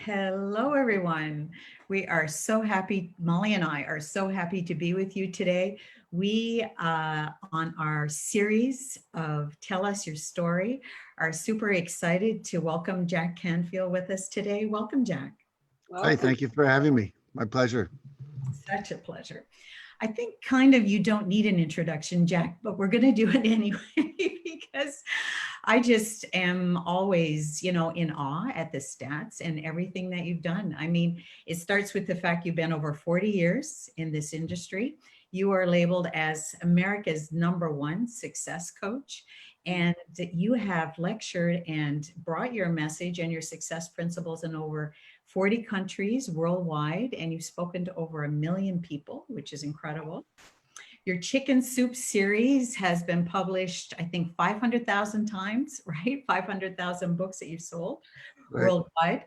Hello, everyone. We are so happy, Molly and I are so happy to be with you today. We, on our series of Tell Us Your Story, are super excited to welcome Jack Canfield with us today. Welcome, Jack. Hi, Welcome. thank you for having me. My pleasure. Such a pleasure. I think kind of you don't need an introduction, Jack, but we're going to do it anyway because I just am always, in awe at the stats and everything that you've done. I mean, it starts with the fact you've been over 40 years in this industry. You are labeled as America's #1 success coach, and you have lectured and brought your message and your success principles in over 40 countries worldwide, and you've spoken to over 1 million people, which is incredible. Your chicken soup series has been published, I think, 500,000 times, right? 500,000 books that you've sold Right. worldwide.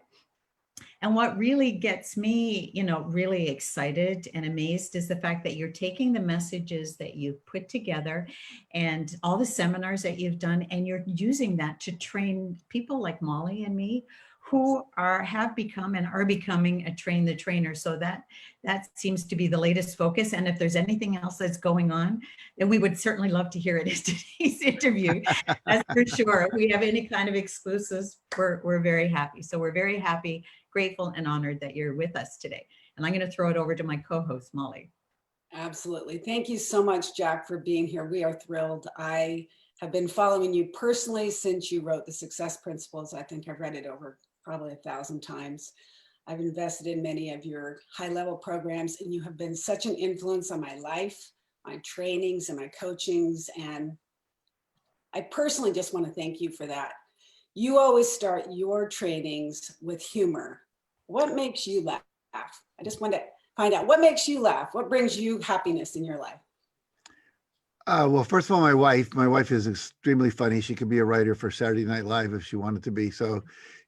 And what really gets me, really excited and amazed is the fact that you're taking the messages that you've put together and all the seminars that you've done, and you're using that to train people like Molly and me who have become and are becoming a train the trainer. So that seems to be the latest focus. And if there's anything else that's going on, then we would certainly love to hear it in today's interview. That's for sure. If we have any kind of exclusives, we're very happy. So we're very happy, grateful, and honored that you're with us today. And I'm going to throw it over to my co-host, Molly. Absolutely. Thank you so much, Jack, for being here. We are thrilled. I have been following you personally since you wrote the Success Principles. I think I've read it over probably 1,000 times. I've invested in many of your high-level programs, and you have been such an influence on my life, my trainings, and my coachings. And I personally just want to thank you for that. You always start your trainings with humor. What makes you laugh? I just want to find out what makes you laugh. What brings you happiness in your life? Well, first of all, my wife is extremely funny. She could be a writer for Saturday Night Live if she wanted to be. So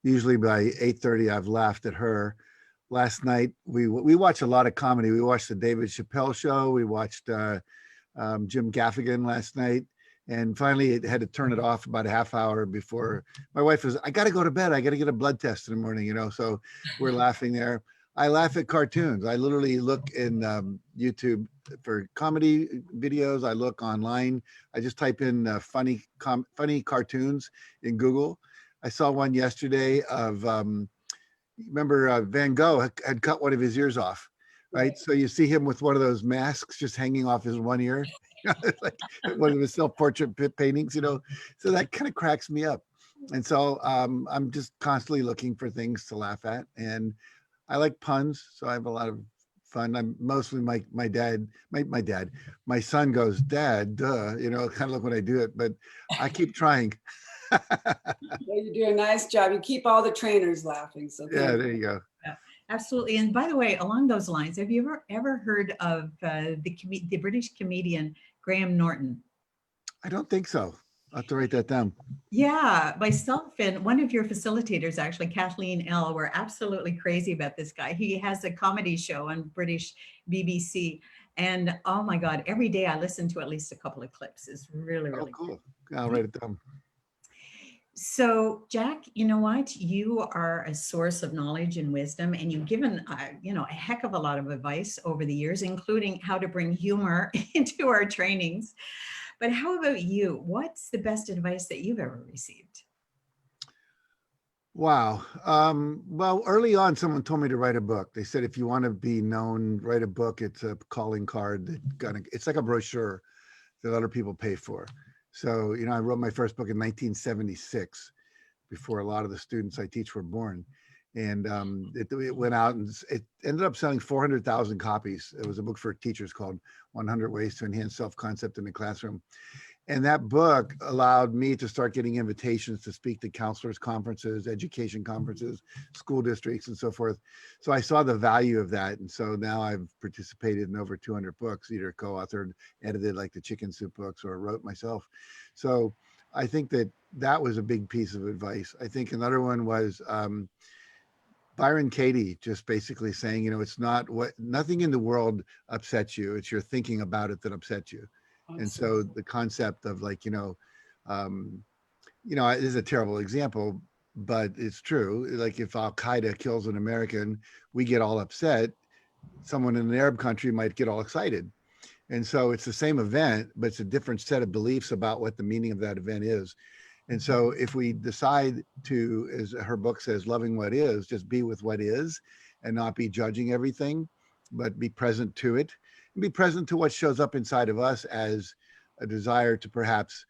usually by 8:30, I've laughed at her. Last night, we watch a lot of comedy. We watched the David Chappelle show. We watched Jim Gaffigan last night. And finally, it had to turn it off about a half hour before my wife was, I got to go to bed. I got to get a blood test in the morning, so we're laughing there. I laugh at cartoons. I literally look in YouTube for comedy videos. I look online. I just type in funny cartoons in Google. I saw one yesterday of, remember Van Gogh had cut one of his ears off, right? So you see him with one of those masks just hanging off his one ear. It's like one of his self-portrait paintings, so that kind of cracks me up. And so I'm just constantly looking for things to laugh at. And I like puns, so I have a lot of fun. I'm mostly my son goes, Dad, duh, kind of look when I do it, but I keep trying. Well, you do a nice job. You keep all the trainers laughing. So yeah, there you go. Yeah, absolutely. And by the way, along those lines, have you ever heard of the British comedian Graham Norton? I don't think so. I'll have to write that down. Yeah, myself and one of your facilitators, actually, Kathleen L., were absolutely crazy about this guy. He has a comedy show on British BBC. And oh my God, every day I listen to at least a couple of clips. It's really, Oh, really cool. I'll write it down. So, Jack, you know what? You are a source of knowledge and wisdom, and you've given, a heck of a lot of advice over the years, including how to bring humor into our trainings. But how about you? What's the best advice that you've ever received? Wow. Well, early on, someone told me to write a book. They said, if you want to be known, write a book. It's a calling card. It's like a brochure that other people pay for. So, I wrote my first book in 1976, before a lot of the students I teach were born. And it went out and it ended up selling 400,000 copies. It was a book for teachers called 100 Ways to Enhance Self-Concept in the Classroom. And that book allowed me to start getting invitations to speak to counselors conferences, education conferences, school districts, and so forth. So I saw the value of that. And so now I've participated in over 200 books, either co-authored, edited like the chicken soup books, or wrote myself. So I think that was a big piece of advice. I think another one was Byron Katie just basically saying, it's nothing in the world upsets you. It's your thinking about it that upsets you. And so the concept of this is a terrible example, but it's true. Like if Al Qaeda kills an American, we get all upset. Someone in an Arab country might get all excited. And so it's the same event, but it's a different set of beliefs about what the meaning of that event is. And so if we decide to, as her book says, loving what is, just be with what is and not be judging everything, but be present to it and be present to what shows up inside of us as a desire to perhaps,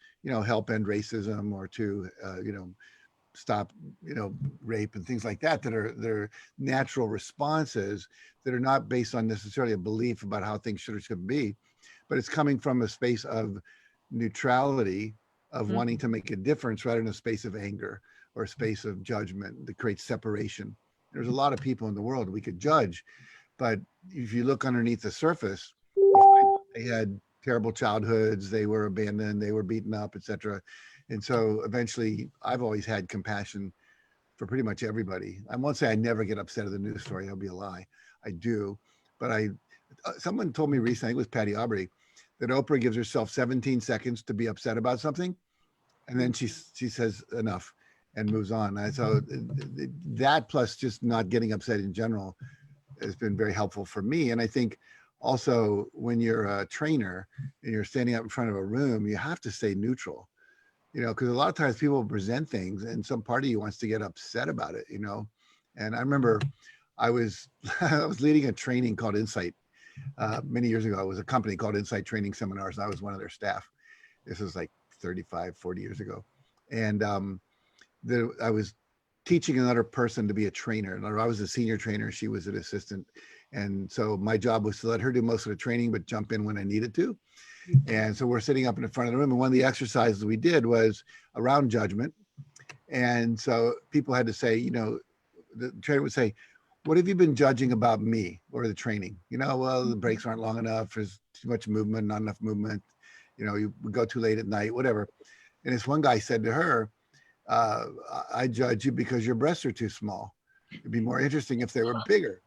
help end racism or to, stop, rape and things like that, that are their natural responses that are not based on necessarily a belief about how things should or should be, but it's coming from a space of neutrality, of wanting to make a difference rather than a space of anger or a space of judgment that creates separation. There's a lot of people in the world we could judge, but if you look underneath the surface, you find they had terrible childhoods, they were abandoned, they were beaten up, etc. And so eventually I've always had compassion for pretty much everybody. I won't say I never get upset at the news story, that'll be a lie. I do, but someone told me recently, it was Patty Aubrey, that Oprah gives herself 17 seconds to be upset about something, and then she says enough and moves on. And so that plus just not getting upset in general has been very helpful for me. And I think also when you're a trainer and you're standing up in front of a room, you have to stay neutral, because a lot of times people present things and some part of you wants to get upset about it, And I remember I was I was leading a training called Insight many years ago. It was a company called Insight Training Seminars, and I was one of their staff. This was like 35, 40 years ago. And I was teaching another person to be a trainer. And I was a senior trainer, she was an assistant. And so my job was to let her do most of the training, but jump in when I needed to. And so we're sitting up in the front of the room. And one of the exercises we did was around judgment. And so people had to say, the trainer would say, what have you been judging about me or the training? Well, the breaks aren't long enough. There's too much movement, not enough movement. You would go too late at night, whatever. And this one guy said to her, I judge you because your breasts are too small. It'd be more interesting if they were bigger.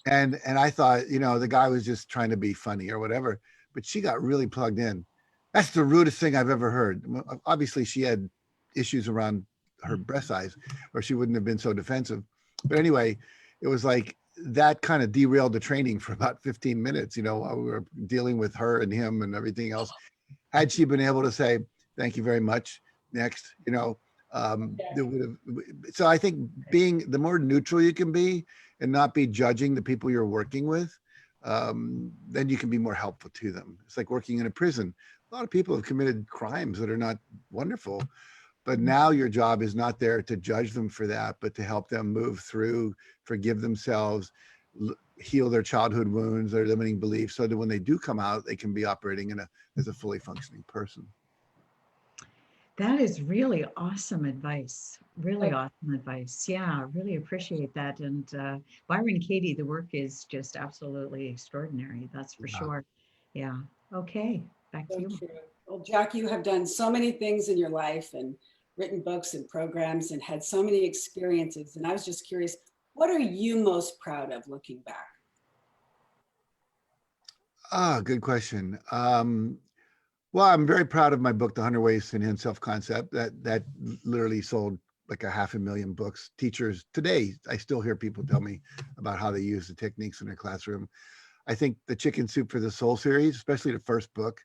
And I thought, the guy was just trying to be funny or whatever, but she got really plugged in. That's the rudest thing I've ever heard. Obviously, she had issues around her breast size, or she wouldn't have been so defensive. But anyway, it was like that kind of derailed the training for about 15 minutes, while we were dealing with her and him and everything else. Had she been able to say, thank you very much, next, so I think being the more neutral you can be and not be judging the people you're working with, then you can be more helpful to them. It's like working in a prison. A lot of people have committed crimes that are not wonderful, but now your job is not there to judge them for that, but to help them move through, forgive themselves, heal their childhood wounds, their limiting beliefs, so that when they do come out, they can be operating as a fully functioning person. That is really awesome advice. Really awesome advice. Yeah, really appreciate that. And Byron Katie, the work is just absolutely extraordinary. That's for sure. Yeah. Okay. Back to you. True. Well, Jack, you have done so many things in your life and written books and programs and had so many experiences. And I was just curious, what are you most proud of looking back? Good question. Well, I'm very proud of my book, The 100 Ways to Enhance Self-Concept. That literally sold like 500,000 books. Teachers today, I still hear people tell me about how they use the techniques in their classroom. I think the Chicken Soup for the Soul series, especially the first book,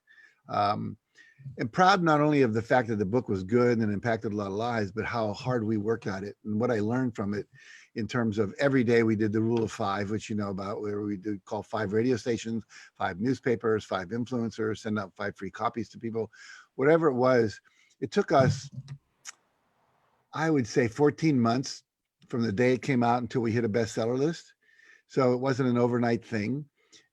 I'm proud not only of the fact that the book was good and impacted a lot of lives, but how hard we worked at it and what I learned from it in terms of every day we did the rule of 5, which you know about, where we did call 5 radio stations, 5 newspapers, 5 influencers, send out 5 free copies to people, whatever it was. It took us, I would say, 14 months from the day it came out until we hit a bestseller list. So it wasn't an overnight thing.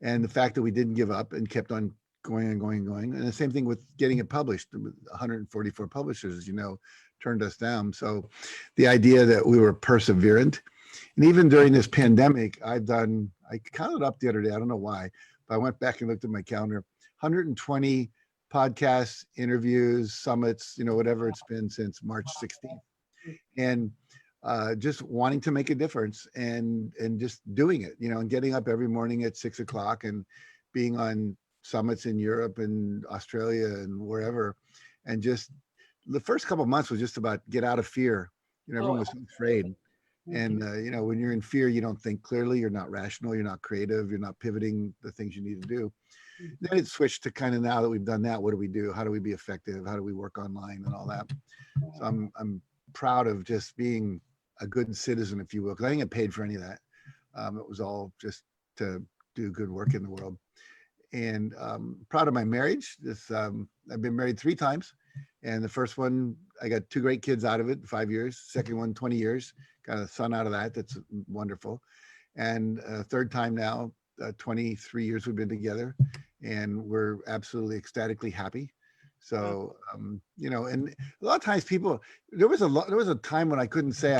And the fact that we didn't give up and kept on going and going and going. And the same thing with getting it published. 144 publishers, as you know, turned us down. So the idea that we were perseverant, and even during this pandemic, I counted up the other day, I don't know why, but I went back and looked at my calendar, 120 podcasts, interviews, summits, whatever it's been since March 16th. And just wanting to make a difference and just doing it, and getting up every morning at 6 o'clock and being on summits in Europe and Australia and wherever. And just the first couple of months was just about get out of fear Everyone Oh, was so afraid. absolutely. And, when you're in fear, you don't think clearly, you're not rational, you're not creative, you're not pivoting the things you need to do. Then it switched to kind of, now that we've done that, what do we do? How do we be effective? How do we work online and all that? So I'm proud of just being a good citizen, if you will, because I didn't get paid for any of that. It was all just to do good work in the world. And proud of my marriage. I've been married 3 times, and the first one I got 2 great kids out of it, 5 years. Second one, 20 years, got a son out of that. That's wonderful. And third time now, 23 years we've been together, and we're absolutely ecstatically happy. So and a lot of times people, there was a time when I couldn't say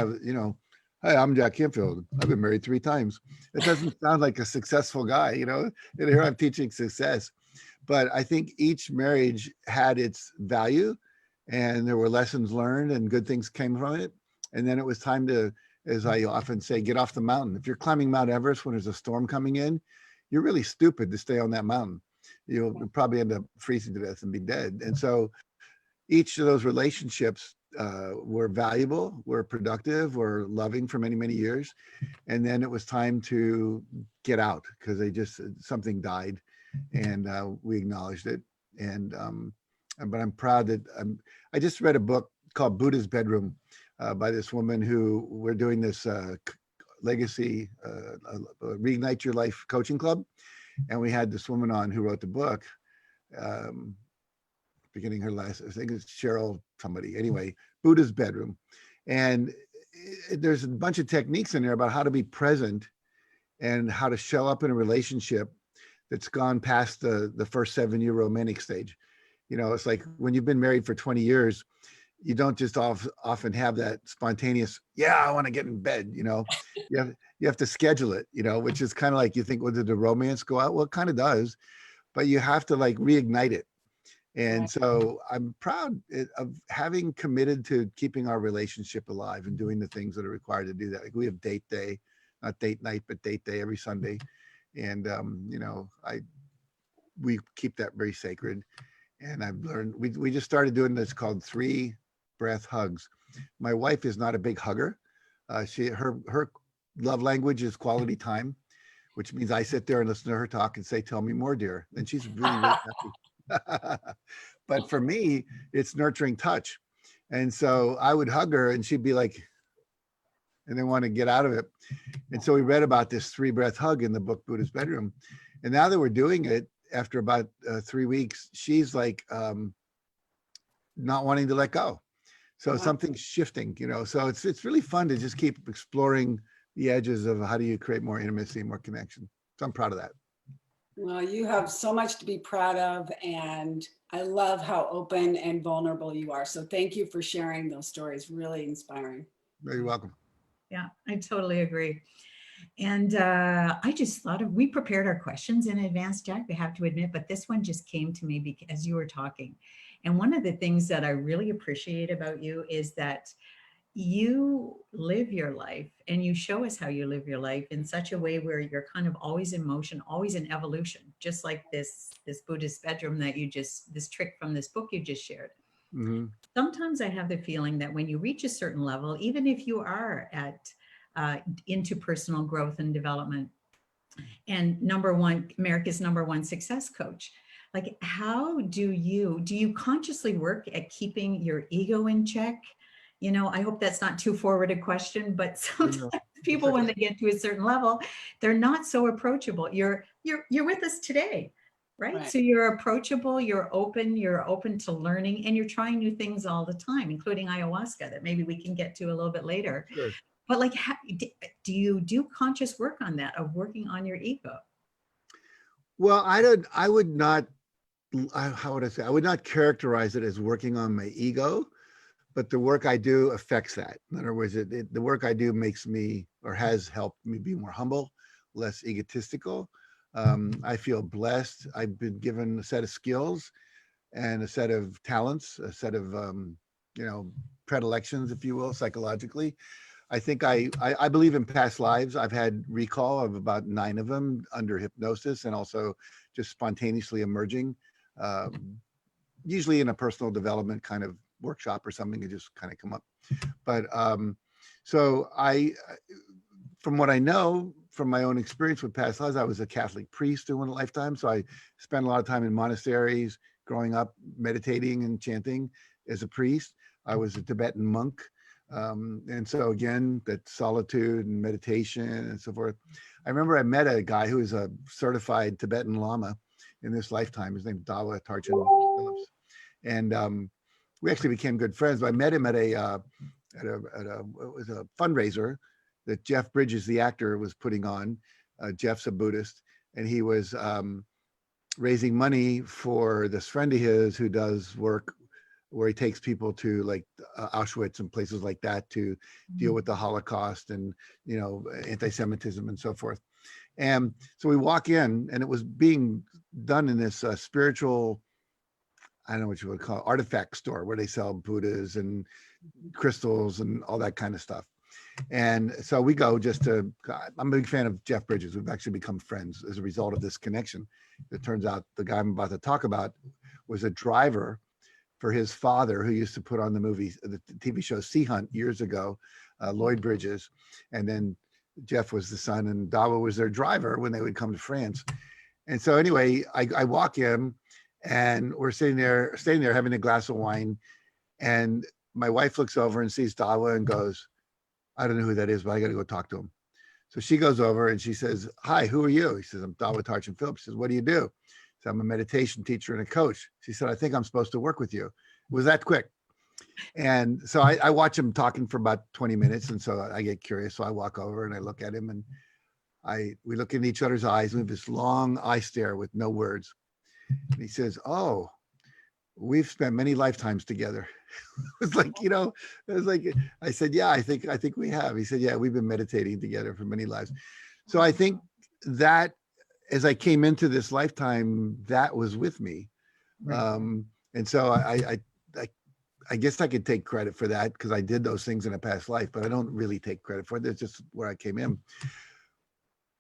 hi, I'm Jack Canfield, I've been married 3 times. It doesn't sound like a successful guy, and here I'm teaching success. But I think each marriage had its value, and there were lessons learned and good things came from it. And then it was time to, as I often say, get off the mountain. If you're climbing Mount Everest when there's a storm coming in, you're really stupid to stay on that mountain. You'll probably end up freezing to death and be dead. And so each of those relationships were valuable, were productive, were loving for many, many years. And then it was time to get out because something died, and we acknowledged it. And but I'm proud that I just read a book called Buddha's Bedroom by this woman who we're doing this legacy reignite your life coaching club, and we had this woman on who wrote the book. Beginning her last, I think it's Cheryl somebody. Anyway, Buddha's Bedroom, and there's a bunch of techniques in there about how to be present and how to show up in a relationship that's gone past the first 7-year romantic stage. It's like when you've been married for 20 years, you don't just often have that spontaneous, yeah, I want to get in bed. You have to schedule it. Which is kind of like, you think, well, did the romance go out? Well, it kind of does, but you have to like reignite it. And so I'm proud of having committed to keeping our relationship alive and doing the things that are required to do that. Like we have date day, not date night, but date day every Sunday. And, we keep that very sacred. And I've learned, we just started doing this called 3 breath hugs. My wife is not a big hugger. Her love language is quality time, which means I sit there and listen to her talk and say, tell me more, dear. And she's really, really happy. But for me, it's nurturing touch. And so I would hug her and she'd be like, and then want to get out of it. And so we read about this 3 breath hug in the book, Buddha's Bedroom. And now that we're doing it, after about 3 weeks, she's like not wanting to let go. So something's shifting, so it's really fun to just keep exploring the edges of how do you create more intimacy, more connection. So I'm proud of that. Well, you have so much to be proud of, and I love how open and vulnerable you are. So thank you for sharing those stories. Really inspiring. You're welcome. Yeah, I totally agree. And I just thought we prepared our questions in advance, Jack, we have to admit, but this one just came to me because you were talking. And one of the things that I really appreciate about you is that you live your life and you show us how you live your life in such a way where you're kind of always in motion, always in evolution, just like this Buddhist bedroom this trick from this book you just shared. Mm-hmm. Sometimes I have the feeling that when you reach a certain level, even if you are into personal growth and development, and America's #1 success coach, like how do you consciously work at keeping your ego in check? I hope that's not too forward a question, but sometimes people, when they get to a certain level, they're not so approachable. You're with us today, right? So you're approachable, you're open to learning, and you're trying new things all the time, including ayahuasca that maybe we can get to a little bit later. Sure. But like, do you do conscious work on that, of working on your ego? Well, I would not characterize it as working on my ego, but the work I do affects that. In other words, the work I do makes me, or has helped me, be more humble, less egotistical. I feel blessed. I've been given a set of skills and a set of talents, a set of, predilections, if you will, psychologically. I think I believe in past lives. I've had recall of about 9 of them under hypnosis, and also just spontaneously emerging, usually in a personal development kind of workshop or something, it just kind of come up. But so from what I know from my own experience with past lives, I was a Catholic priest in one lifetime. So I spent a lot of time in monasteries growing up, meditating and chanting as a priest. I was a Tibetan monk. And so again, that solitude and meditation and so forth. I remember I met a guy who was a certified Tibetan Lama in this lifetime. His name is Dawa Tarchin Phillips. And we actually became good friends. But I met him at a it was a fundraiser that Jeff Bridges, the actor, was putting on. Jeff's a Buddhist, and he was raising money for this friend of his who does work where he takes people to like Auschwitz and places like that to deal with the Holocaust and, you know, anti-Semitism and so forth. And so we walk in, and it was being done in this spiritual, I don't know what you would call it, artifact store where they sell Buddhas and crystals and all that kind of stuff. And so we go just to, I'm a big fan of Jeff Bridges. We've actually become friends as a result of this connection. It turns out the guy I'm about to talk about was a driver for his father, who used to put on the TV show Sea Hunt years ago, Lloyd Bridges. And then Jeff was the son, and Dawa was their driver when they would come to France. And so anyway, I walk in, and we're sitting there having a glass of wine. And my wife looks over and sees Dawa and goes, I don't know who that is, but I got to go talk to him. So she goes over and she says, hi, who are you? He says, I'm Dawa Tarchin Phillips. She says, what do you do? So I'm a meditation teacher and a coach. She said, I think I'm supposed to work with you. It was that quick. And so I watch him talking for about 20 minutes. And so I get curious. So I walk over and I look at him, and we look in each other's eyes. We have this long eye stare with no words. And he says, oh, we've spent many lifetimes together. It was like, you know, it was like, I said, yeah, I think we have. He said, yeah, we've been meditating together for many lives. So I think that as I came into this lifetime, that was with me. And so I guess I could take credit for that because I did those things in a past life, but I don't really take credit for it. That's just where I came in.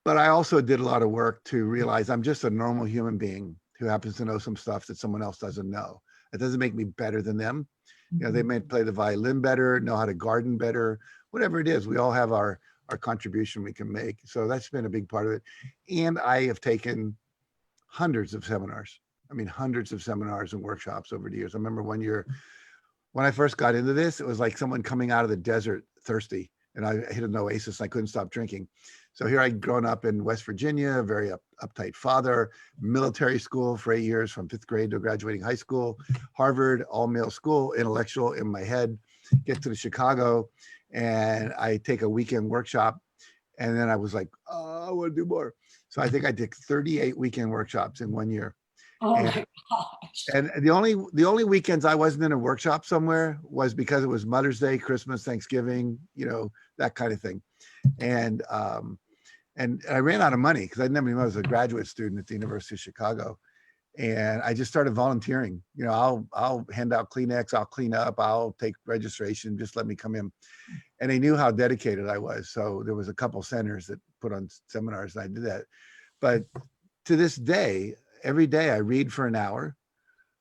But I also did a lot of work to realize I'm just a normal human being who happens to know some stuff that someone else doesn't know. It doesn't make me better than them. You know, they may play the violin better, know how to garden better, whatever it is. We all have our contribution we can make. So that's been a big part of it. And I have taken hundreds of seminars. I mean, hundreds of seminars and workshops over the years. I remember one year when I first got into this, it was like someone coming out of the desert thirsty, and I hit an oasis and I couldn't stop drinking. So here I'd grown up in West Virginia, very uptight father, military school for 8 years from 5th grade to graduating high school, Harvard, all male school, intellectual in my head, get to Chicago, and I take a weekend workshop. And then I was like, oh, I want to do more. So I think I did 38 weekend workshops in 1 year. Oh and, my gosh. And the only weekends I wasn't in a workshop somewhere was because it was Mother's Day, Christmas, Thanksgiving, you know, that kind of thing. And I ran out of money because I never knew I was a graduate student at the University of Chicago. And I just started volunteering. You know, I'll hand out Kleenex, I'll clean up, I'll take registration, just let me come in. And they knew how dedicated I was. So there was a couple centers that put on seminars and I did that. But to this day, every day I read for an hour.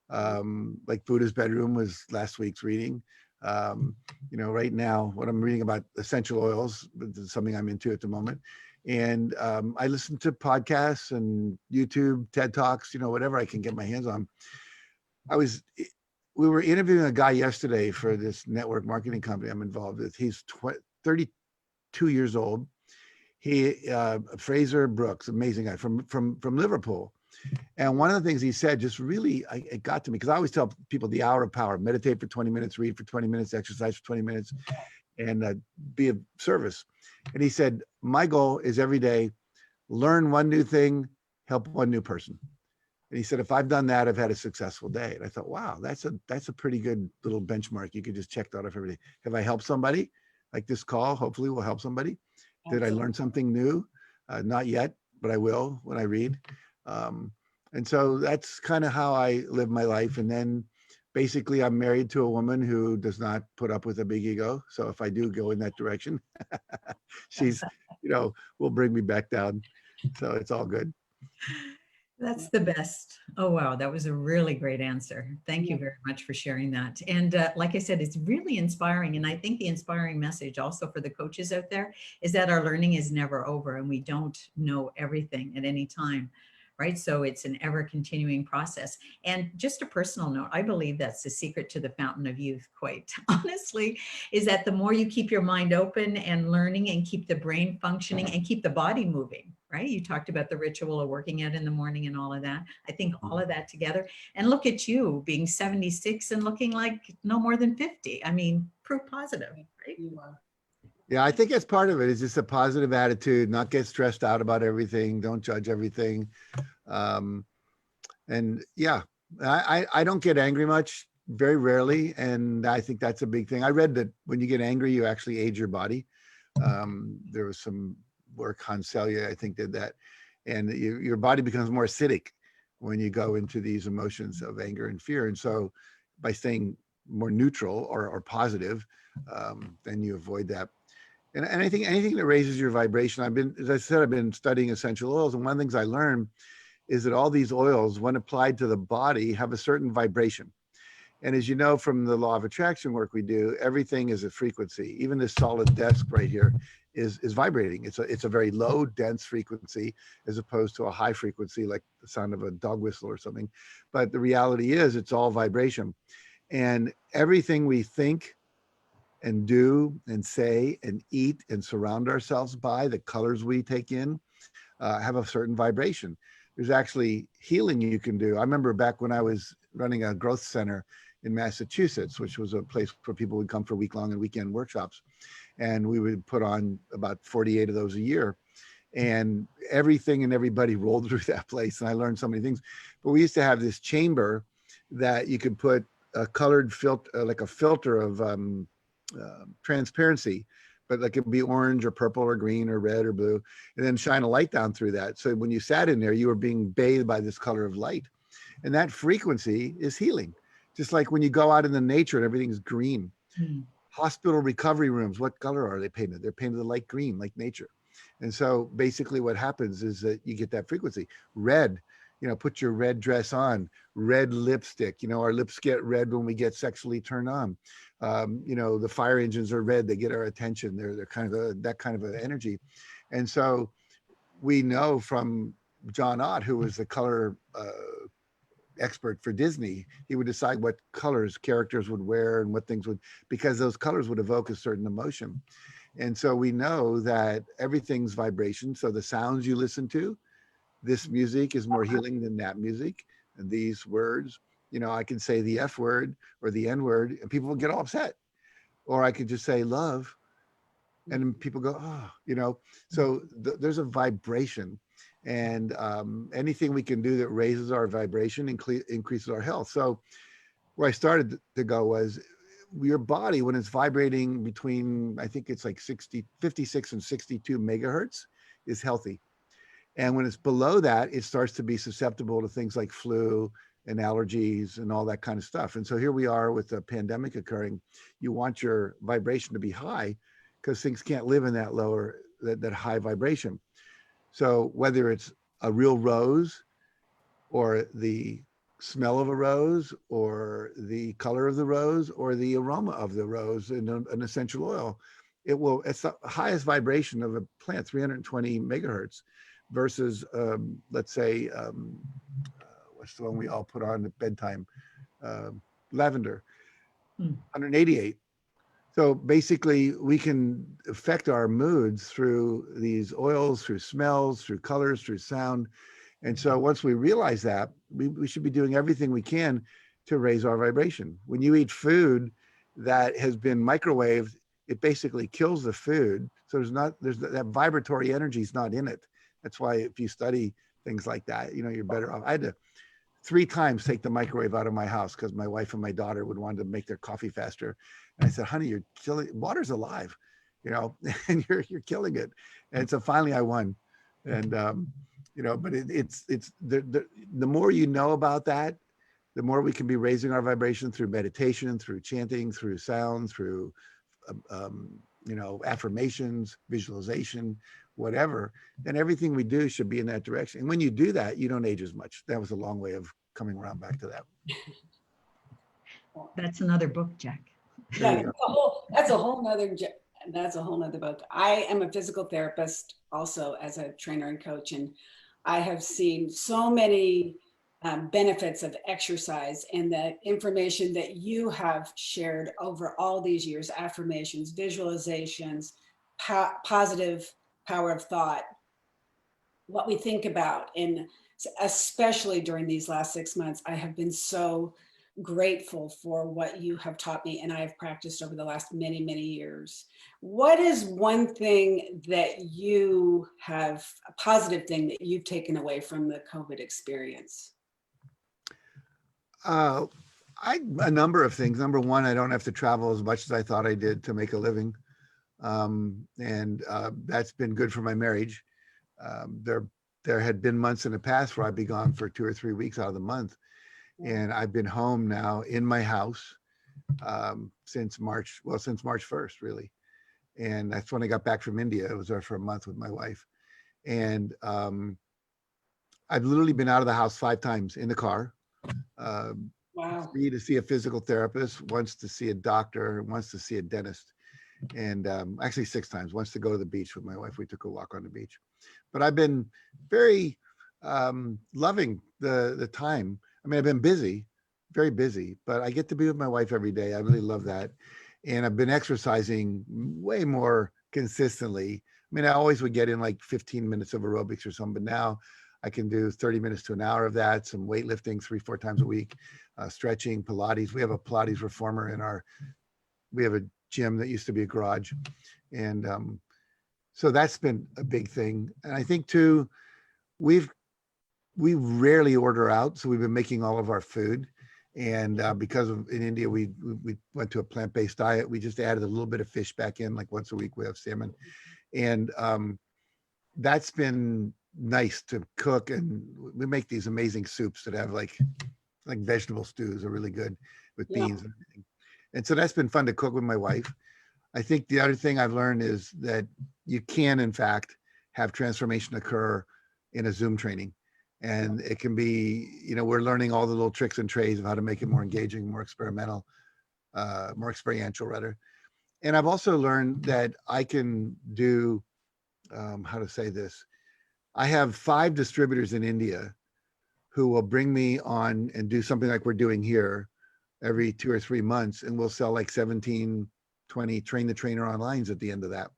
Like Buddha's Bedroom was last week's reading. You know, right now, what I'm reading about essential oils, something I'm into at the moment. And I listen to podcasts and YouTube, TED Talks, you know, whatever I can get my hands on. We were interviewing a guy yesterday for this network marketing company I'm involved with. He's 32 years old. Fraser Brooks, amazing guy from Liverpool. And one of the things he said just really, it got to me, because I always tell people the hour of power: meditate for 20 minutes, read for 20 minutes, exercise for 20 minutes, and be of service. And he said, my goal is every day, learn one new thing, help one new person. And he said, if I've done that, I've had a successful day. And I thought, wow, that's a pretty good little benchmark. You could just check that off every day. Have I helped somebody? Like this call, hopefully will help somebody. Did I learn something new? Not yet, but I will when I read. And so that's kind of how I live my life. And then basically I'm married to a woman who does not put up with a big ego. So if I do go in that direction, she's, you know, will bring me back down. So it's all good. That's the best. Oh, wow. That was a really great answer. Thank Yeah. you very much for sharing that. And like I said, it's really inspiring. And I think the inspiring message also for the coaches out there is that our learning is never over and we don't know everything at any time. Right. So it's an ever continuing process. And just a personal note, I believe that's the secret to the fountain of youth, quite honestly, is that the more you keep your mind open and learning and keep the brain functioning and keep the body moving, right? You talked about the ritual of working out in the morning and all of that. I think all of that together. And look at you being 76 and looking like no more than 50. I mean, proof positive, right? You are. Yeah, I think that's part of it is just a positive attitude, not get stressed out about everything, don't judge everything. Um, and yeah, I don't get angry much, very rarely. And I think that's a big thing. I read that when you get angry, you actually age your body. There was some work, Hans Selye, I think, did that. And your body becomes more acidic when you go into these emotions of anger and fear. And so by staying more neutral or positive, then you avoid that. And I think anything that raises your vibration, as I said, I've been studying essential oils. And one of the things I learned is that all these oils, when applied to the body, have a certain vibration. And as you know from the law of attraction work we do, everything is a frequency. Even this solid desk right here is vibrating. It's a very low, dense frequency as opposed to a high frequency like the sound of a dog whistle or something. But the reality is it's all vibration. And everything we think and do and say and eat and surround ourselves by, the colors we take in, have a certain vibration. There's actually healing you can do. I remember back when I was running a growth center in Massachusetts, which was a place where people would come for week-long and weekend workshops. And we would put on about 48 of those a year. And everything and everybody rolled through that place. And I learned so many things. But we used to have this chamber that you could put a colored filter, like a filter of transparency, but like it could be orange or purple or green or red or blue, and then shine a light down through that. So when you sat in there, you were being bathed by this color of light. And that frequency is healing. Just like when you go out in the nature and everything's green. Hmm. Hospital recovery rooms, what color are they painted? They're painted a light green, like nature. And so basically what happens is that you get that frequency. Red, put your red dress on, red lipstick. Our lips get red when we get sexually turned on. The fire engines are red, they get our attention. They're kind of that kind of an energy. And so we know from John Ott, who was the color expert for Disney, he would decide what colors characters would wear and what things would, because those colors would evoke a certain emotion. And so we know that everything's vibration. So the sounds you listen to, this music is more healing than that music. And these words, I can say the F word or the N word and people will get all upset. Or I could just say love and people go, oh, so there's a vibration. And anything we can do that raises our vibration increases our health. So where I started to go was your body, when it's vibrating between, I think it's like 56 and 62 megahertz, is healthy. And when it's below that, it starts to be susceptible to things like flu and allergies and all that kind of stuff. And so here we are with the pandemic occurring. You want your vibration to be high because things can't live in that high vibration. So whether it's a real rose or the smell of a rose or the color of the rose or the aroma of the rose in an essential oil, it's the highest vibration of a plant, 320 megahertz versus let's say what's the one we all put on at bedtime, uh, lavender, 188. So basically we can affect our moods through these oils, through smells, through colors, through sound. And so once we realize that, we should be doing everything we can to raise our vibration. When you eat food that has been microwaved, it basically kills the food. So there's that vibratory energy is not in it. That's why if you study things like that, you're better off. I had to 3 times take the microwave out of my house because my wife and my daughter would want to make their coffee faster. And I said, honey, you're killing, water's alive, and you're killing it. And so finally I won. And, but it's the more you know about that, the more we can be raising our vibration through meditation, through chanting, through sound, through affirmations, visualization, whatever, then everything we do should be in that direction. And when you do that, you don't age as much. That was a long way of coming around back to that. That's another book, Jack. There you go. That's a whole nother book. I am a physical therapist also as a trainer and coach, and I have seen so many benefits of exercise, and the information that you have shared over all these years, affirmations, visualizations, positive power of thought, what we think about. And especially during these last 6 months, I have been so grateful for what you have taught me, and I have practiced over the last many, many years. What is one thing that you have, a positive thing that you've taken away from the COVID experience? A number of things. Number one, I don't have to travel as much as I thought I did to make a living. And that's been good for my marriage. There had been months in the past where I'd be gone for 2 or 3 weeks out of the month. And I've been home now in my house since March 1st, really. And that's when I got back from India. I was there for a month with my wife. And I've literally been out of the house 5 times in the car. Wow. 3 to see a physical therapist, once to see a doctor, once to see a dentist. And actually 6 times, once to go to the beach with my wife. We took a walk on the beach. But I've been very loving the time. I mean, I've been busy, very busy, but I get to be with my wife every day. I really love that. And I've been exercising way more consistently. I mean, I always would get in like 15 minutes of aerobics or something, but now I can do 30 minutes to an hour of that, some weightlifting 3-4 times a week, stretching, Pilates. We have a Pilates reformer we have a gym that used to be a garage. And so that's been a big thing. And I think too, we rarely order out. So we've been making all of our food. And because in India, we went to a plant-based diet. We just added a little bit of fish back in, like once a week we have salmon. And that's been nice to cook. And we make these amazing soups that have like vegetable stews are really good with beans and everything. And so that's been fun to cook with my wife. I think the other thing I've learned is that you can, in fact, have transformation occur in a Zoom training. And it can be, we're learning all the little tricks and trades of how to make it more engaging, more experimental, more experiential rather. And I've also learned that I can do, how to say this, I have 5 distributors in India who will bring me on and do something like we're doing here every 2 or 3 months. And we'll sell like 17, 20 train the trainer onlines at the end of that.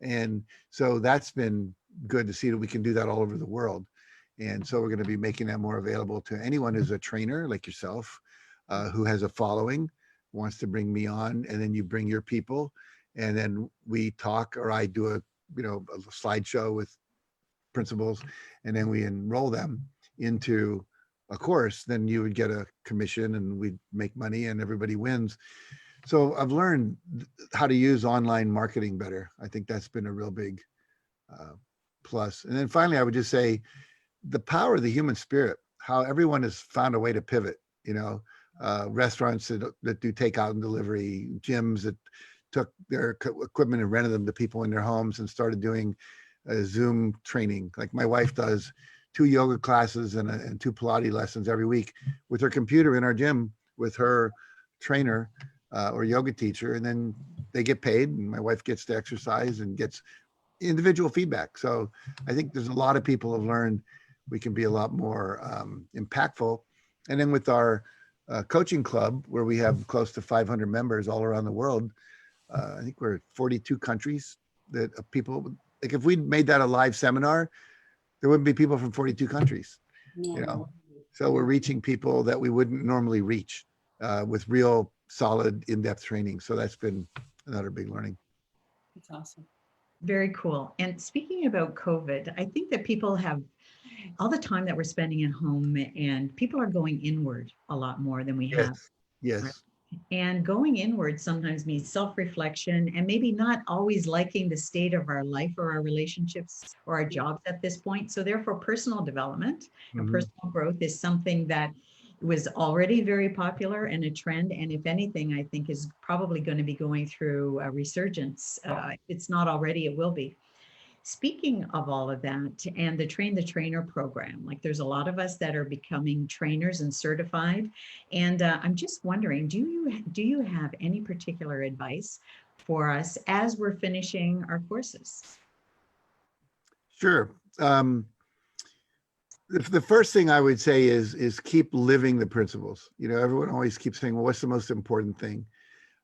And so that's been good to see that we can do that all over the world. And so we're going to be making that more available to anyone who's a trainer like yourself, who has a following, wants to bring me on, and then you bring your people, and then we talk, or I do a slideshow with principles, and then we enroll them into a course. Then you would get a commission, and we'd make money, and everybody wins. So I've learned how to use online marketing better. I think that's been a real big plus. And then finally, I would just say the power of the human spirit, how everyone has found a way to pivot, restaurants that do takeout and delivery, gyms that took their equipment and rented them to people in their homes and started doing Zoom training. Like my wife does 2 yoga classes and 2 Pilates lessons every week with her computer in our gym with her trainer or yoga teacher. And then they get paid, and my wife gets to exercise and gets individual feedback. So I think there's a lot of people have learned we can be a lot more impactful. And then with our coaching club, where we have close to 500 members all around the world, I think we're 42 countries that people, like if we made that a live seminar, there wouldn't be people from 42 countries, So we're reaching people that we wouldn't normally reach with real solid in-depth training. So that's been another big learning. That's awesome. Very cool. And speaking about COVID, I think that people have all the time that we're spending at home, and people are going inward a lot more than we have. Yes. Right? And going inward sometimes means self-reflection, and maybe not always liking the state of our life or our relationships or our jobs at this point. So therefore, personal development and personal growth is something that was already very popular and a trend. And if anything, I think is probably going to be going through a resurgence. If it's not already, it will be. Speaking of all of that and the Train the Trainer program, like there's a lot of us that are becoming trainers and certified. And I'm just wondering, do you have any particular advice for us as we're finishing our courses? Sure. The first thing I would say is keep living the principles. You know, everyone always keeps saying, well, what's the most important thing?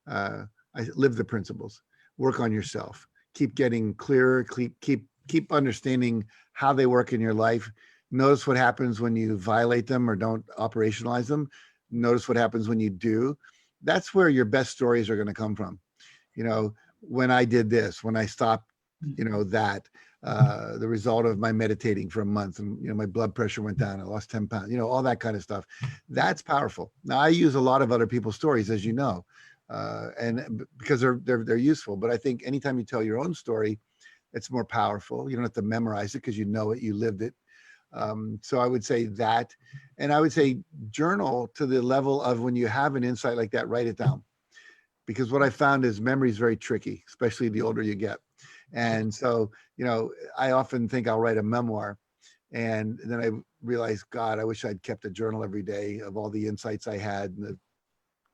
I live the principles, work on yourself, keep getting clearer, keep understanding how they work in your life. Notice what happens when you violate them or don't operationalize them. Notice what happens when you do. That's where your best stories are going to come from. You know, when I did this, when I stopped, you know, that, the result of my meditating for a month, and, you know, my blood pressure went down, I lost 10 pounds, you know, all that kind of stuff. That's powerful. Now I use a lot of other people's stories, as you know, and because they're useful. But I think anytime you tell your own story, it's more powerful. You don't have to memorize it because you know it, you lived it. So I would say that, and I would say journal to the level of when you have an insight like that, write it down. Because what I found is memory is very tricky, especially the older you get. And so, you know, I often think I'll write a memoir, and then I realize, God, I wish I'd kept a journal every day of all the insights I had and the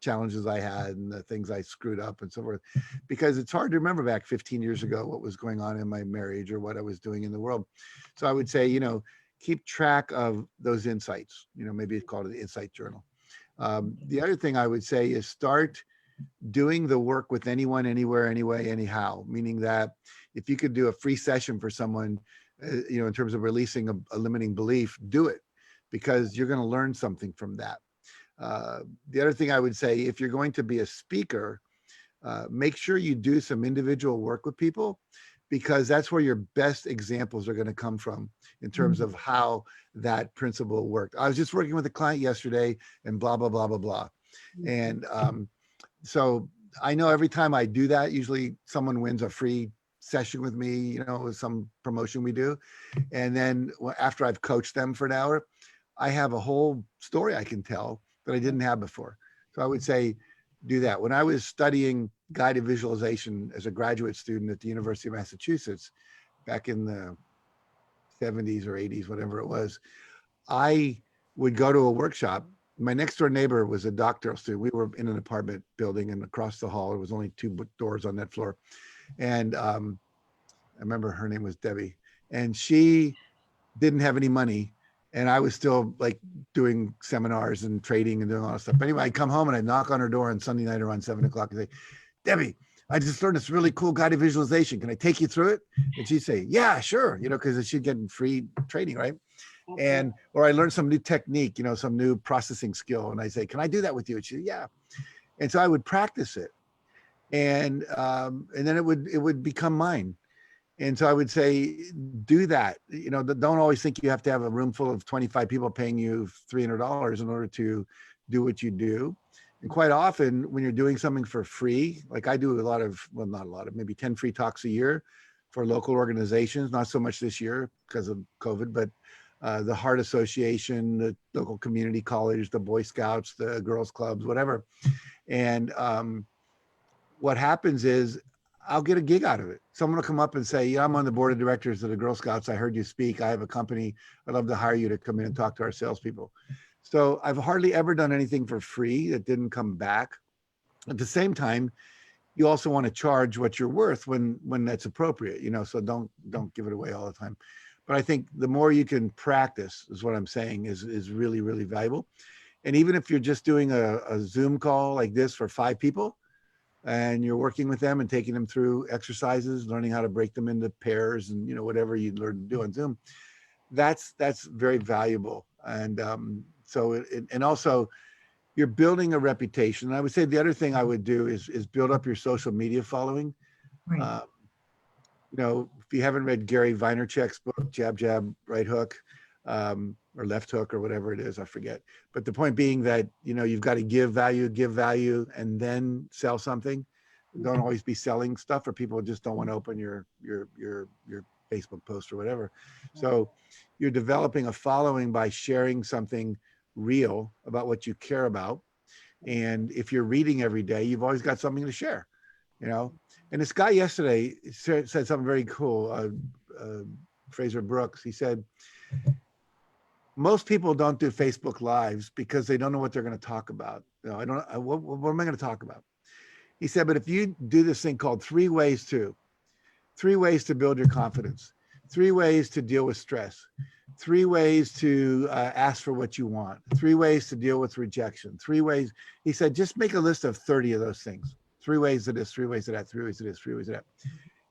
challenges I had and the things I screwed up and so forth, because it's hard to remember back 15 years ago what was going on in my marriage or what I was doing in the world. So I would say, you know, keep track of those insights. You know, maybe it's called the insight journal. The other thing I would say is start doing the work with anyone, anywhere, anyway, anyhow, meaning that if you could do a free session for someone, you know, in terms of releasing a limiting belief, do it, because you're going to learn something from that. The other thing I would say, if you're going to be a speaker, make sure you do some individual work with people, because that's where your best examples are going to come from in terms of how that principle worked. I was just working with a client yesterday and blah, blah, blah, blah, blah. And so I know every time I do that, usually someone wins a free session with me, you know, with some promotion we do. And then after I've coached them for an hour, I have a whole story I can tell that I didn't have before. So I would say, do that. When I was studying guided visualization as a graduate student at the University of Massachusetts back in the 70s or 80s, whatever it was, I would go to a workshop. My next door neighbor was a doctoral student. We were in an apartment building, and across the hall, there was only two doors on that floor. And I remember her name was Debbie, and she didn't have any money. And I was still like doing seminars and trading and doing all that stuff. But anyway, I'd come home and I'd knock on her door on Sunday night around 7 o'clock and say, Debbie, I just learned this really cool guided visualization. Can I take you through it? And she'd say, yeah, sure. You know, because she'd get free training, right? And, or I learned some new technique, you know, some new processing skill. And I say, can I do that with you? And she said, yeah. And so I would practice it. And then it would become mine. And so I would say, do that. You know, don't always think you have to have a room full of 25 people paying you $300 in order to do what you do. And quite often when you're doing something for free, like I do a lot of, well, not a lot of, maybe 10 free talks a year for local organizations, not so much this year because of COVID, but the Heart Association, the local community college, the Boy Scouts, the girls clubs, whatever. And what happens is I'll get a gig out of it. Someone will come up and say, yeah, I'm on the board of directors of the Girl Scouts. I heard you speak. I have a company. I'd love to hire you to come in and talk to our salespeople. So I've hardly ever done anything for free that didn't come back. At the same time, you also want to charge what you're worth when that's appropriate, you know, so don't give it away all the time. But I think the more you can practice is what I'm saying is really, really valuable. And even if you're just doing a Zoom call like this for 5 people, and you're working with them and taking them through exercises, learning how to break them into pairs and, you know, whatever you learn to do on Zoom, that's very valuable. And and also you're building a reputation. And I would say the other thing I would do is build up your social media following. Right. You know, if you haven't read Gary Vaynerchuk's book, Jab, Jab, Right Hook, or Left Hook, or whatever it is, I forget. But the point being that, you know, you've got to give value, and then sell something. Don't always be selling stuff, or people just don't want to open your Facebook post or whatever. So you're developing a following by sharing something real about what you care about. And if you're reading every day, you've always got something to share, you know? And this guy yesterday said something very cool. Fraser Brooks, he said, most people don't do Facebook Lives because they don't know what they're going to talk about. You know, what am I going to talk about? He said, but if you do this thing called three ways to build your confidence, 3 ways to deal with stress, 3 ways to ask for what you want, 3 ways to deal with rejection, 3 ways. He said, just make a list of 30 of those things. 3 ways to this, 3 ways to that, 3 ways to this, 3 ways to that.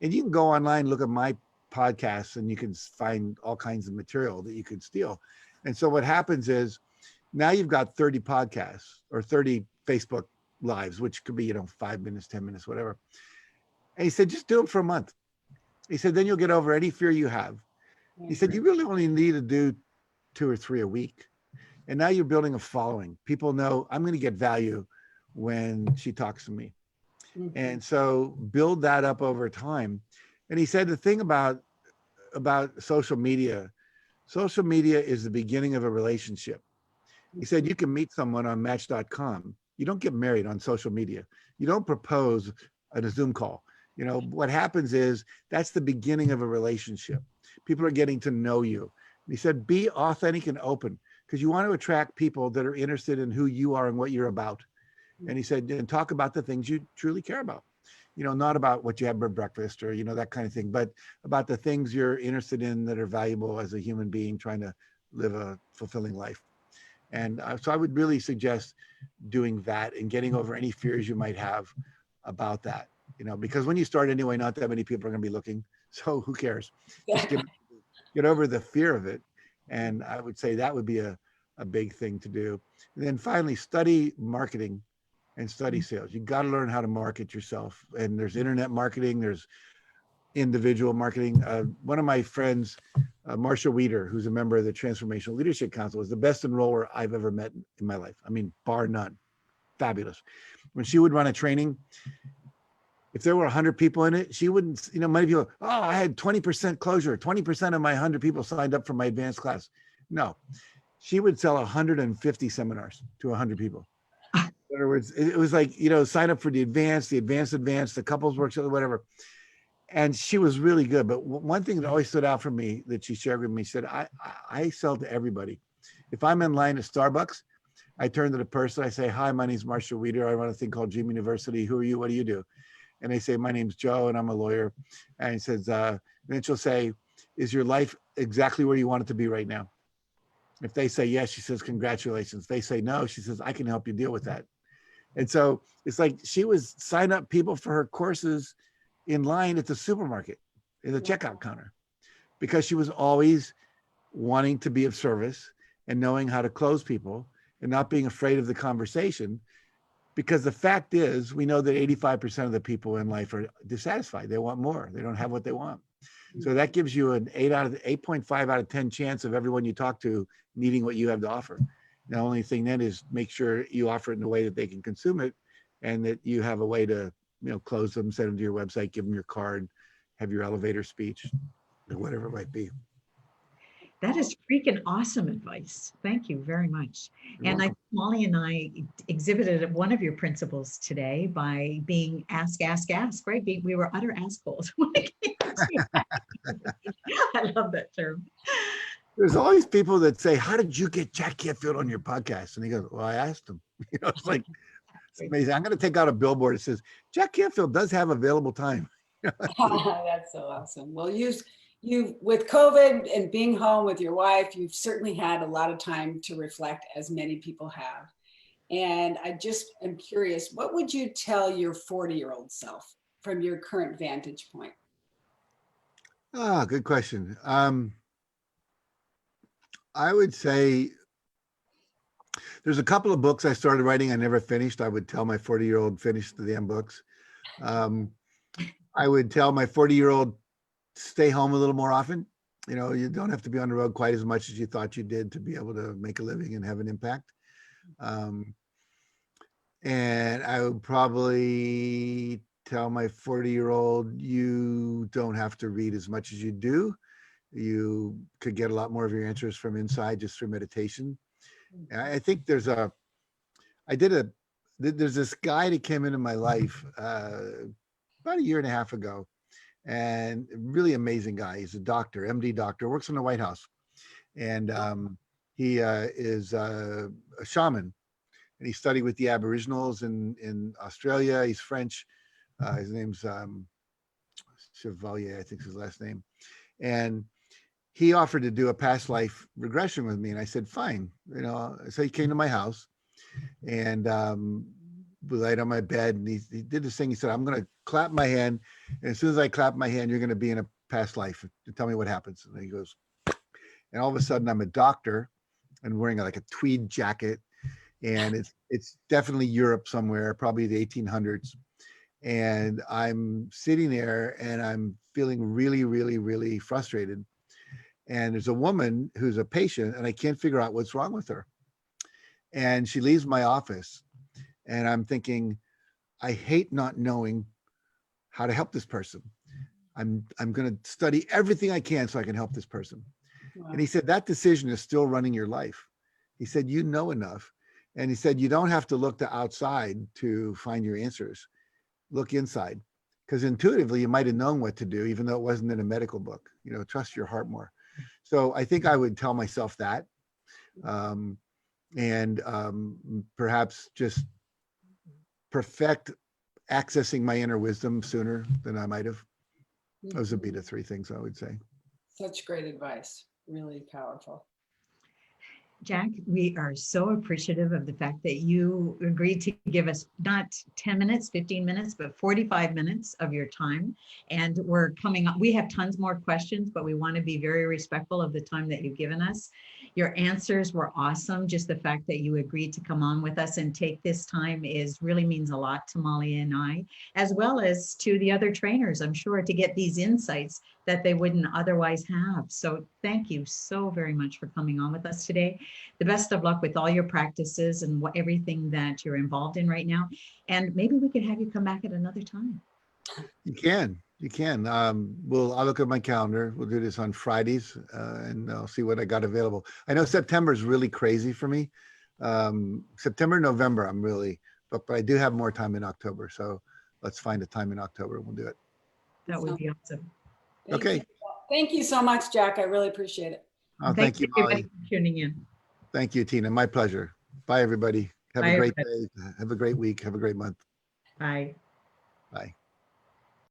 And you can go online, look at my podcasts, and you can find all kinds of material that you could steal. And so what happens is now you've got 30 podcasts or 30 Facebook Lives, which could be, you know, 5 minutes, 10 minutes, whatever. And he said, just do them for a month. He said, then you'll get over any fear you have. He said, you really only need to do 2 or 3 a week. And now you're building a following. People know I'm going to get value when she talks to me. And so build that up over time. And he said the thing about social media is the beginning of a relationship. He said you can meet someone on match.com. You don't get married on social media. You don't propose at a Zoom call. You know, what happens is that's the beginning of a relationship. People are getting to know you. And he said, be authentic and open, because you want to attract people that are interested in who you are and what you're about. And he said, and talk about the things you truly care about. You know, not about what you had for breakfast or, you know, that kind of thing, but about the things you're interested in that are valuable as a human being trying to live a fulfilling life. And so I would really suggest doing that and getting over any fears you might have about that, you know, because when you start anyway, not that many people are going to be looking. So who cares? Just get over the fear of it. And I would say that would be a big thing to do. And then finally, study marketing and study sales. You got to learn how to market yourself. And there's internet marketing, there's individual marketing. One of my friends, Marcia Weeder, who's a member of the Transformational Leadership Council, is the best enroller I've ever met in my life. I mean, bar none. Fabulous. When she would run a training, if there were 100 people in it, she wouldn't, you know, many people, oh, I had 20% closure. 20% of my 100 people signed up for my advanced class. No, she would sell 150 seminars to 100 people. In other words, it was like, you know, sign up for the advanced, the couples workshop, whatever. And she was really good. But one thing that always stood out for me that she shared with me, she said, I sell to everybody. If I'm in line at Starbucks, I turn to the person, I say, hi, my name's Marcia Weeder. I run a thing called Dream University. Who are you? What do you do? And they say, my name's Joe and I'm a lawyer. And he says, then she'll say, is your life exactly where you want it to be right now? If they say yes, she says, congratulations. If they say no, she says, I can help you deal with that. And so it's like she was signing up people for her courses in line at the supermarket, in the checkout counter, because she was always wanting to be of service and knowing how to close people and not being afraid of the conversation. Because the fact is, we know that 85% of the people in life are dissatisfied. They want more. They don't have what they want. So that gives you an 8.5 out of 10 chance of everyone you talk to needing what you have to offer. The only thing then is make sure you offer it in a way that they can consume it, and that you have a way to, you know, close them, send them to your website, give them your card, have your elevator speech, or whatever it might be. That is freaking awesome advice. Thank you very much. You're And I, welcome. Molly and I exhibited one of your principles today by being ask, right? We were utter assholes when it came to that. I love that term. There's always people that say, how did you get Jack Canfield on your podcast? And he goes, well, I asked him. You know, it's like, it's amazing. I'm going to take out a billboard that says, Jack Canfield does have available time. That's so awesome. Well, you with COVID and being home with your wife, you've certainly had a lot of time to reflect, as many people have. And I just am curious, what would you tell your 40-year-old self from your current vantage point? Ah, good question. I would say there's a couple of books I started writing I never finished. I would tell my 40-year-old finish the damn books. I would tell my 40-year-old stay home a little more often. You know, you don't have to be on the road quite as much as you thought you did to be able to make a living and have an impact. And I would probably tell my 40-year-old, you don't have to read as much as you do. You could get a lot more of your answers from inside just through meditation. And I think there's this guy that came into my life about a year and a half ago, and a really amazing guy. He's a doctor, MD doctor, works in the White House, and he is a shaman, and he studied with the Aboriginals in Australia. He's French. His name's Chevalier, I think is his last name, and he offered to do a past life regression with me, and I said fine. So he came to my house, and we laid on my bed, and he did this thing. He said, I'm going to clap my hand, and as soon as I clap my hand, you're going to be in a past life. Tell me what happens. And he goes, and all of a sudden I'm a doctor and wearing like a tweed jacket, and it's definitely Europe somewhere, probably the 1800s. And I'm sitting there and I'm feeling really, really, really frustrated. And there's a woman who's a patient, and I can't figure out what's wrong with her. And she leaves my office, and I'm thinking, I hate not knowing how to help this person. I'm going to study everything I can so I can help this person. Wow. And he said, that decision is still running your life. He said, you know enough. And he said, you don't have to look to outside to find your answers. Look inside, because intuitively you might have known what to do, even though it wasn't in a medical book. Trust your heart more. So I think I would tell myself that, and perhaps just perfect accessing my inner wisdom sooner than I might have. Those would be the three things I would say. Such great advice. Really powerful. Jack, we are so appreciative of the fact that you agreed to give us not 10 minutes, 15 minutes, but 45 minutes of your time. And we're coming up, we have tons more questions, but we want to be very respectful of the time that you've given us. Your answers were awesome. Just the fact that you agreed to come on with us and take this time really means a lot to Molly and I, as well as to the other trainers, I'm sure, to get these insights that they wouldn't otherwise have. So thank you so very much for coming on with us today. The best of luck with all your practices and everything that you're involved in right now. And maybe we could have you come back at another time. You can. I'll look at my calendar. We'll do this on Fridays, and I'll see what I got available. I know September is really crazy for me. September, November, but I do have more time in October. So let's find a time in October and we'll do it. That would be awesome. Okay. Thank you so much, Jack. I really appreciate it. Oh, thank you, Molly. For tuning in. Thank you, Tina. My pleasure. Bye, everybody. Have Bye, a great everybody. day. Have a great week. Have a great month. Bye. Bye.